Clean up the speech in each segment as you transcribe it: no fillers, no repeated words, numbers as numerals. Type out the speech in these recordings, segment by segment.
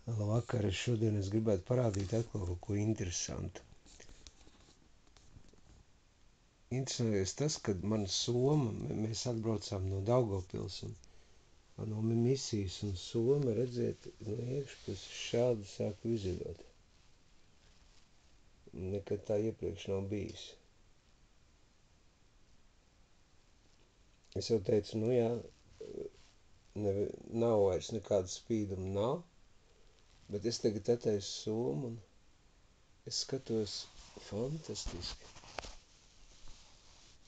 Labvakar, šodien es gribētu parādīt atkal kaut ko interesantu. Interesantais tas, kad mana soma, mēs atbraucām no Daugavpils un no misijas, un soma, redziet, no iekšpuses šādi sāk vizuļot. Nekad tā iepriekš nav bijis. Es jau teicu, nu jā, nav vairs nekāda spīduma, nav, bet es tagad attaisu somu un es skatos fantastiski.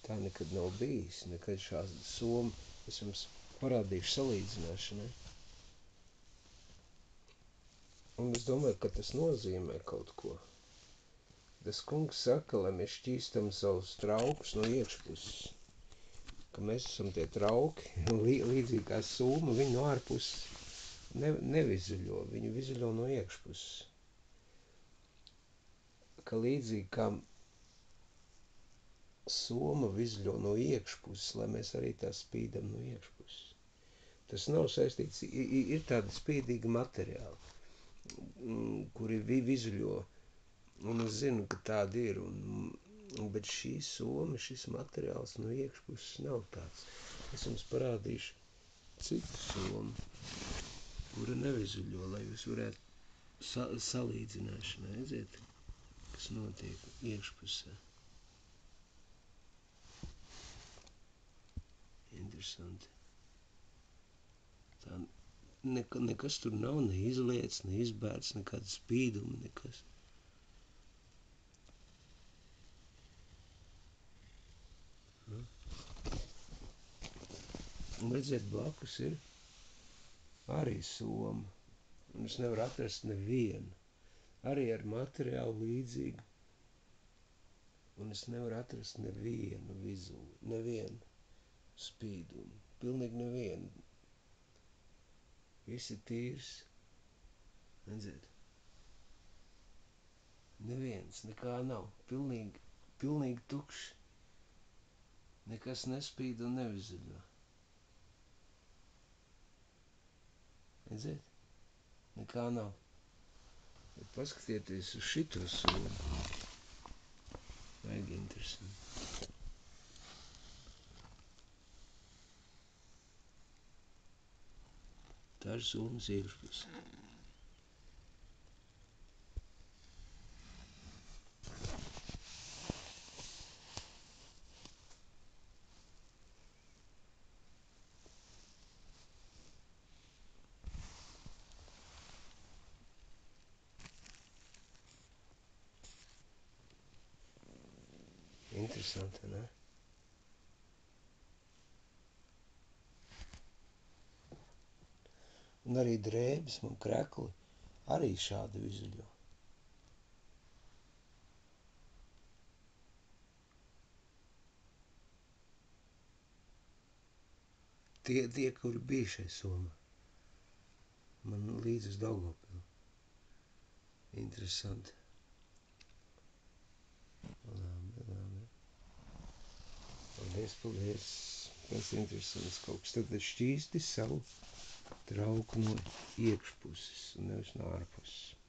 Tā nekad nav bijis, nekad šāda soma. Es jums parādīšu salīdzināšanai. Un es domāju, ka tas nozīmē kaut ko. Tas kungs saka, lai mēs šķīstam savus traukus no iekšpuses. Ka mēs esam tie trauki, līdzīgi kā sūma, viņi no ārpuses nevizuļo, viņi vizuļo no iekšpuses. Ka līdzīgi kā soma vizuļo no iekšpuses, lai mēs arī tā spīdam no iekšpuses. Tas nav saistīts, ir tādi spīdīgi materiāli, kuri vizuļo, un es zinu, ka tādi ir, bet šī soma, šis materiāls no iekšpuses nav tāds. Es jums parādīšu citu somu, kura nevizuļo, lai jūs varētu salīdzināšanai, redziet, kas notiek iekšpusē. Interesanti. Tā nekas tur nav, ne izlietas, ne izbērts, nekāda spīduma, nekas. Un redziet, blakus ir arī soma. Un es nevaru atrast nevienu. Arī ar materiālu līdzīgu. Un es nevaru atrast nevienu vizulu, nevienu spīdumu. Pilnīgi nevienu. Viss ir tīrs. Redziet. Neviens, nekā nav. Pilnīgi tukšs. Nekas nespīd un nevizuļo. Redziet? Nekā nav. Bet paskatieties uz šito somu. Vajag interesanti. Tā ir somas iekšpuse. Interesanti, ne? Un arī drēbes un krekli arī šādi vizuļo. Tie, kuri bija šai somā. Man līdz uz Daugavpilu. Interesanti. Labi. Paldies. Tas interesants kaut kas. Tad šķīsti savu trauku no iekšpuses un nevis no ārpuses.